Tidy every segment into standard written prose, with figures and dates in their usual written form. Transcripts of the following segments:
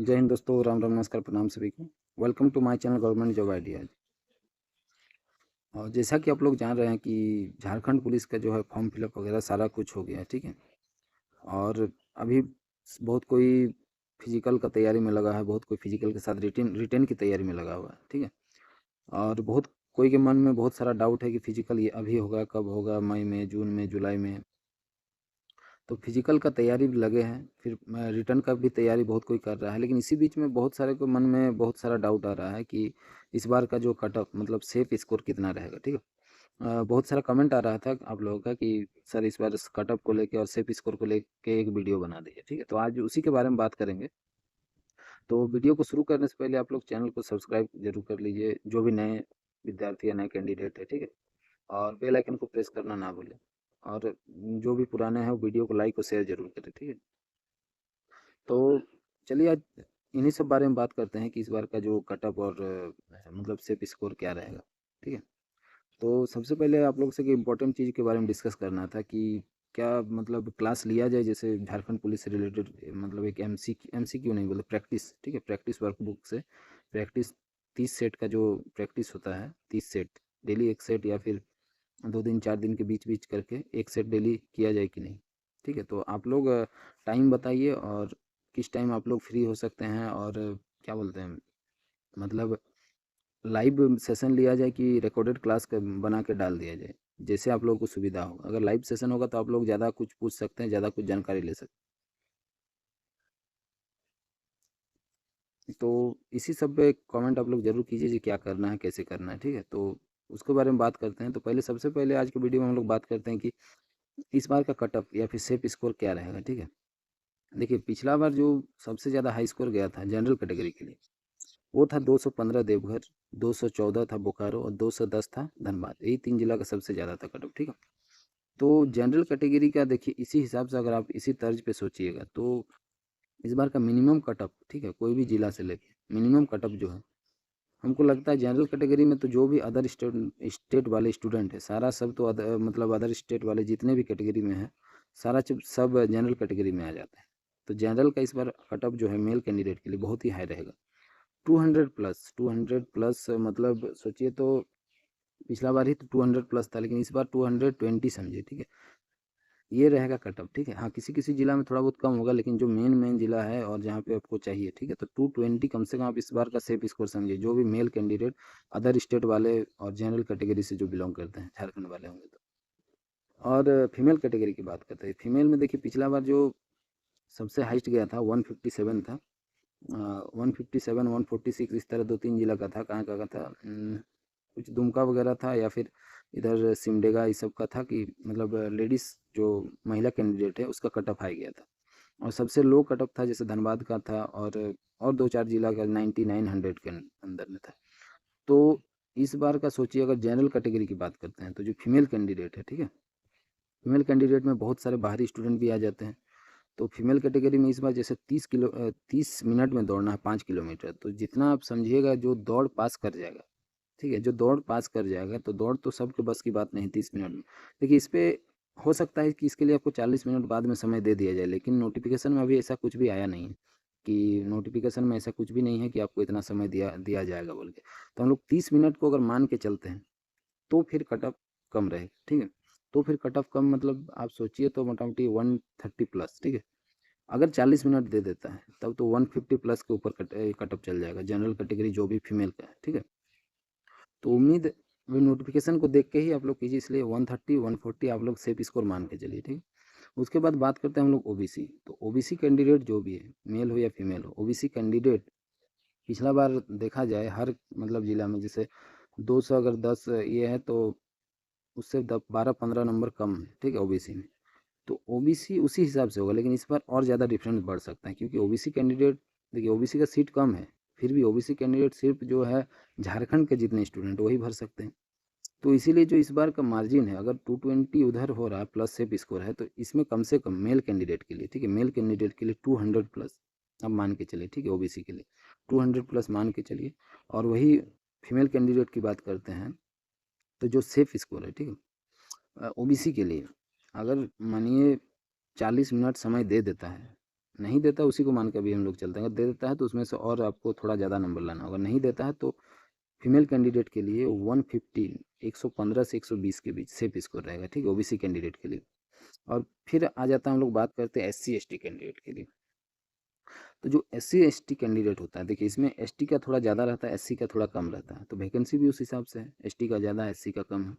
जय हिंद दोस्तों, राम राम, नमस्कार, प्रणाम सभी को। Welcome to my channel government job ideas. और जैसा कि आप लोग जान रहे हैं कि झारखंड पुलिस का जो है फॉर्म फिलअप वगैरह सारा कुछ हो गया है, ठीक है। और अभी बहुत कोई फिजिकल का तैयारी में लगा है, बहुत कोई फिजिकल के साथ रिटेन रिटेन की तैयारी में लगा हुआ है, ठीक है। और बहुत कोई के मन में बहुत सारा डाउट है कि फिजिकल ये अभी होगा, कब होगा, मई में, जून में, जुलाई में। तो फिजिकल का तैयारी भी लगे हैं, फिर रिटर्न का भी तैयारी बहुत कोई कर रहा है। लेकिन इसी बीच में बहुत सारे को मन में बहुत सारा डाउट आ रहा है कि इस बार का जो कट ऑफ मतलब सेफ स्कोर कितना रहेगा, ठीक है। बहुत सारा कमेंट आ रहा था आप लोगों का कि सर इस बार कट ऑफ को लेके और सेफ स्कोर को लेके एक वीडियो बना दीजिए, ठीक है। तो आज उसी के बारे में बात करेंगे। तो वीडियो को शुरू करने से पहले आप लोग चैनल को सब्सक्राइब जरूर कर लीजिए, जो भी नए विद्यार्थी या नए कैंडिडेट है, ठीक है। और बेल आइकन को प्रेस करना ना भूलें। और जो भी पुराने हैं वो वीडियो को लाइक और शेयर जरूर करें, ठीक है। तो चलिए आज इन्हीं सब बारे में बात करते हैं कि इस बार का जो कटअप और मतलब सेफ स्कोर क्या रहेगा, ठीक है। तो सबसे पहले आप लोग से कि इम्पोर्टेंट चीज़ के बारे में डिस्कस करना था कि क्या मतलब क्लास लिया जाए, जैसे झारखंड पुलिस से रिलेटेड मतलब एक एमसीक्यू नहीं बोले, प्रैक्टिस, ठीक है। प्रैक्टिस वर्कबुक से प्रैक्टिस 30 सेट का जो प्रैक्टिस होता है, 30 सेट डेली, एक सेट या फिर 2 दिन 4 दिन के बीच बीच करके एक सेट डेली किया जाए कि नहीं, ठीक है। तो आप लोग टाइम बताइए और किस टाइम आप लोग फ्री हो सकते हैं। और क्या बोलते हैं मतलब लाइव सेशन लिया जाए कि रिकॉर्डेड क्लास बना के डाल दिया जाए, जैसे आप लोगों को सुविधा हो। अगर लाइव सेशन होगा तो आप लोग ज़्यादा कुछ पूछ सकते हैं, ज़्यादा कुछ जानकारी ले सकते हैं। तो इसी सब पे कमेंट आप लोग जरूर कीजिए कि क्या करना है, कैसे करना है, ठीक है। तो उसके बारे में बात करते हैं। तो पहले सबसे पहले आज के वीडियो में हम लोग बात करते हैं कि इस बार का कटअप या फिर सेफ स्कोर क्या रहेगा, ठीक है। देखिए पिछला बार जो सबसे ज़्यादा हाई स्कोर गया था जनरल कैटेगरी के लिए, वो था 215 देवघर, 214 था बोकारो और 210 था धनबाद। यही 3 जिला का सबसे ज़्यादा था कट ऑफ, ठीक है। तो जनरल कैटेगरी का देखिए इसी हिसाब से अगर आप इसी तर्ज पे सोचिएगा तो इस बार का मिनिमम कट ऑफ, ठीक है, कोई भी जिला से लेके मिनिमम कट ऑफ जो है, हमको लगता है जनरल कैटेगरी में तो जो भी अदर स्टेट स्टेट वाले स्टूडेंट है, सारा सब तो मतलब अदर स्टेट वाले जितने भी कैटेगरी में है, सारा सब जनरल कैटेगरी में आ जाते हैं। तो जनरल का इस बार कट ऑफ जो है मेल कैंडिडेट के लिए बहुत ही हाई रहेगा। 200 प्लस मतलब सोचिए तो पिछला बार ही तो 200 प्लस था, लेकिन इस बार 220 समझिए, ठीक है। ये रहेगा कट ऑफ, ठीक है। हाँ किसी किसी जिला में थोड़ा बहुत कम होगा, लेकिन जो मेन मेन जिला है और जहाँ पे आपको चाहिए, ठीक है, तो 220 कम से कम आप इस बार का सेफ स्कोर समझिए, जो भी मेल कैंडिडेट अदर स्टेट वाले और जनरल कैटेगरी से जो बिलोंग करते हैं, झारखंड वाले होंगे तो। और फीमेल कैटेगरी की बात करते हैं। फीमेल में देखिए पिछला बार जो सबसे हाइस्ट गया था 157 था। 157, 146 इस तरह 2-3 जिला का था। कहाँ का था, कुछ दुमका वगैरह था या फिर इधर सिमडेगा, इस सब का था कि मतलब लेडीज़ जो महिला कैंडिडेट है उसका कट ऑफ हाई गया था। और सबसे लो कट ऑफ था जैसे धनबाद का था, और 2-4 जिला का 99-100 के अंदर में था। तो इस बार का सोचिए अगर जनरल कैटेगरी की बात करते हैं तो जो फीमेल कैंडिडेट है, ठीक है, फीमेल कैंडिडेट में बहुत सारे बाहरी स्टूडेंट भी आ जाते हैं। तो फीमेल कैटेगरी में इस बार जैसे 30 मिनट में दौड़ना है 5 किलोमीटर, तो जितना आप समझिएगा जो दौड़ पास कर जाएगा, ठीक है, जो दौड़ पास कर जाएगा, तो दौड़ तो सबके बस की बात नहीं 30 मिनट में। देखिए इस पे हो सकता है कि इसके लिए आपको 40 मिनट बाद में समय दे दिया जाए, लेकिन नोटिफिकेशन में अभी ऐसा कुछ भी आया नहीं है कि नोटिफिकेशन में ऐसा कुछ भी नहीं है कि आपको इतना समय दिया दिया जाएगा बोल के। तो हम लोग 30 मिनट को अगर मान के चलते हैं तो फिर कट ऑफ कम रहेगा, ठीक है। तो फिर कट ऑफ कम मतलब आप सोचिए तो मोटा मोटी 130 प्लस, ठीक है। अगर 40 मिनट दे देता है तब तो 150 प्लस के ऊपर कट ऑफ चल जाएगा जनरल कैटेगरी जो भी फीमेल का है, ठीक है। तो उम्मीद वे नोटिफिकेशन को देख के ही आप लोग कीजिए, इसलिए 130 140 आप लोग सेफ स्कोर मान के चलिए, ठीक। उसके बाद बात करते हैं हम लोग ओबीसी। तो ओबीसी कैंडिडेट जो भी है, मेल हो या फीमेल हो, ओबीसी कैंडिडेट पिछला बार देखा जाए हर मतलब जिला में जैसे 200 अगर 10 ये है तो उससे 12-15 नंबर कम है, ठीक है, ओबीसी में। तो ओबीसी उसी हिसाब से होगा, लेकिन इस बार और ज़्यादा डिफरेंस बढ़ सकता है क्योंकि ओबीसी कैंडिडेट, देखिए ओबीसी का सीट कम है, फिर भी ओबीसी कैंडिडेट सिर्फ जो है झारखंड के जितने स्टूडेंट वही भर सकते हैं। तो इसीलिए जो इस बार का मार्जिन है, अगर 220 उधर हो रहा है प्लस सेफ स्कोर है, तो इसमें कम से कम मेल कैंडिडेट के लिए, ठीक है, मेल कैंडिडेट के लिए 200 प्लस अब मान के चलिए, ठीक है, ओबीसी के लिए 200 प्लस मान के चलिए। और वही फीमेल कैंडिडेट की बात करते हैं तो जो सेफ स्कोर है, ठीक है, ओबीसी के लिए अगर मानिए 40 मिनट समय दे देता है नहीं देता उसी को मान के भी हम लोग चलते हैं। अगर दे देता है तो उसमें से और आपको थोड़ा ज़्यादा नंबर लाना होगा, नहीं देता है तो फीमेल कैंडिडेट के लिए 115 115 से 120 के बीच सेफ स्कोर रहेगा, ठीक है, ओबीसी कैंडिडेट के लिए। और फिर आ जाता है, हम लोग बात करते हैं एससी एसटी कैंडिडेट के लिए। तो जो एससी एसटी कैंडिडेट होता है, देखिए इसमें एसटी का थोड़ा ज़्यादा रहता है, एससी का थोड़ा कम रहता है, तो वैकेंसी भी उस हिसाब से है, एसटी का ज़्यादा है, एससी का कम है।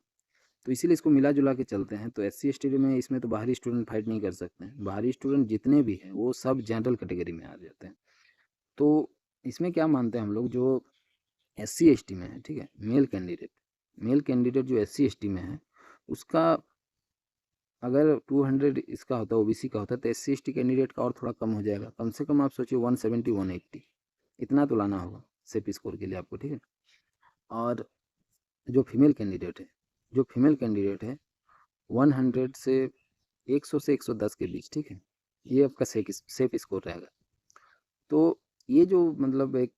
तो इसीलिए इसको मिला जुला के चलते हैं। तो एससी एसटी में इसमें तो बाहरी स्टूडेंट फाइट नहीं कर सकते हैं, बाहरी स्टूडेंट जितने भी हैं वो सब जनरल कैटेगरी में आ जाते हैं। तो इसमें क्या मानते हैं हम लोग, जो एससी एसटी में है, ठीक है, मेल कैंडिडेट जो एससी एसटी में है उसका अगर 200 इसका होता है, ओबीसी का होता है, तो एससी एसटी कैंडिडेट का और थोड़ा कम हो जाएगा, कम से कम आप सोचिए 170 180 इतना तो लाना होगा सेफ स्कोर के लिए आपको, ठीक है। और जो फीमेल कैंडिडेट है, जो फीमेल कैंडिडेट है 100 से 100 से 110 के बीच, ठीक है, ये आपका सेफ स्कोर रहेगा। तो ये जो मतलब एक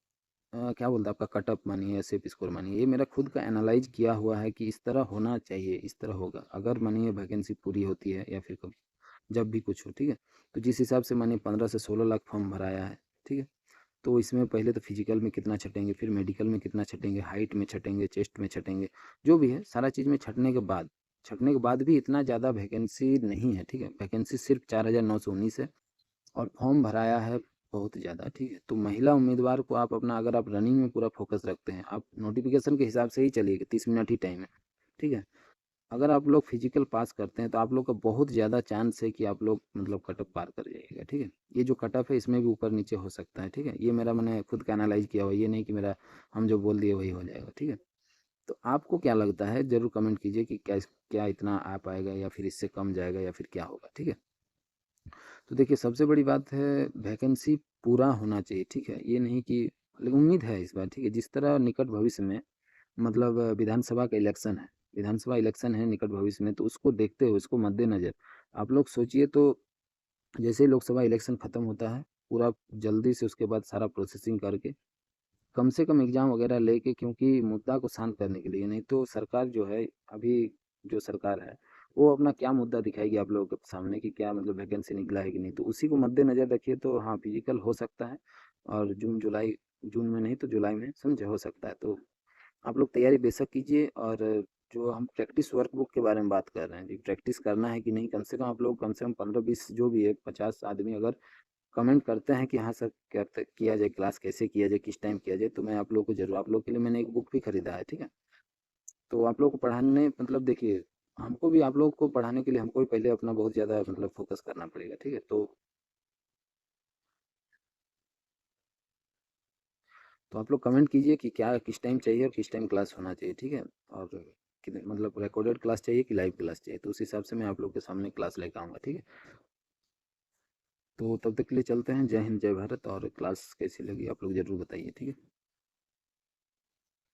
क्या बोलते हैं आपका कटअप मानिए या सेफ स्कोर मानिए, ये मेरा खुद का एनालाइज किया हुआ है कि इस तरह होना चाहिए, इस तरह होगा अगर मानिए वैकेंसी पूरी होती है या फिर कभी जब भी कुछ हो, ठीक है। तो जिस हिसाब से मानिए 15 से 16 लाख फॉर्म भराया है, ठीक है, तो इसमें पहले तो फिजिकल में कितना छटेंगे, फिर मेडिकल में कितना छटेंगे, हाइट में छटेंगे, चेस्ट में छटेंगे, जो भी है सारा चीज़ में छटने के बाद भी इतना ज़्यादा वैकेंसी नहीं है, ठीक है, वैकेंसी सिर्फ 4919 है और फॉर्म भराया है बहुत ज़्यादा, ठीक है। तो महिला उम्मीदवार को आप अपना, अगर आप रनिंग में पूरा फोकस रखते हैं, आप नोटिफिकेशन के हिसाब से ही चलिए, 30 मिनट ही टाइम है, ठीक है। अगर आप लोग फिजिकल पास करते हैं तो आप लोग का बहुत ज़्यादा चांस है कि आप लोग मतलब कटअप पार कर जाइएगा, ठीक है। ये जो कटअप है इसमें भी ऊपर नीचे हो सकता है, ठीक है, ये मेरा मैंने खुद का एनालाइज किया हुआ, ये नहीं कि मेरा हम जो बोल दिए वही हो जाएगा, ठीक है। तो आपको क्या लगता है, ज़रूर कमेंट कीजिए कि क्या क्या इतना आ पाएगा या फिर इससे कम जाएगा या फिर क्या होगा, ठीक है। तो देखिए सबसे बड़ी बात है वैकेंसी पूरा होना चाहिए, ठीक है, ये नहीं कि, लेकिन उम्मीद है इस बार, ठीक है, जिस तरह निकट भविष्य में मतलब विधानसभा का इलेक्शन है, विधानसभा इलेक्शन है निकट भविष्य में, तो उसको देखते हुए, उसको मद्देनज़र आप लोग सोचिए, तो जैसे ही लोकसभा इलेक्शन ख़त्म होता है, पूरा जल्दी से उसके बाद सारा प्रोसेसिंग करके कम से कम एग्ज़ाम वगैरह लेके, क्योंकि मुद्दा को शांत करने के लिए, नहीं तो सरकार जो है अभी, जो सरकार है वो अपना क्या मुद्दा दिखाएगी आप लोगों के सामने कि क्या मतलब वैकेंसी निकला है कि नहीं, तो उसी को मद्देनज़र रखिए। तो हाँ, फिजिकल हो सकता है और जून में नहीं तो जुलाई में समझे हो सकता है। तो आप लोग तैयारी बेशक कीजिए। और जो हम प्रैक्टिस वर्कबुक के बारे में बात कर रहे हैं जी, प्रैक्टिस करना है कि नहीं, कम से कम आप लोग कम से कम 15-20 जो भी है 50 आदमी अगर कमेंट करते हैं कि हाँ सर कैसे किया जाए, क्लास कैसे किया जाए, किस टाइम किया जाए, तो मैं आप लोग को जरूर, आप लोग के लिए मैंने एक बुक भी खरीदा है, ठीक है। तो आप लोग को पढ़ाने मतलब देखिए, हमको भी आप लोग को पढ़ाने के लिए हमको भी पहले अपना बहुत ज़्यादा मतलब फोकस करना पड़ेगा, ठीक है। तो आप लोग कमेंट कीजिए कि क्या किस टाइम चाहिए और किस टाइम क्लास होना चाहिए, ठीक है। और कितने मतलब रिकॉर्डेड क्लास चाहिए कि लाइव क्लास चाहिए, तो उस हिसाब से मैं आप लोग के सामने क्लास लेकर आऊँगा, ठीक है। तो तब तक के लिए चलते हैं, जय हिंद जय भारत। और क्लास कैसी लगी आप लोग ज़रूर बताइए, ठीक है।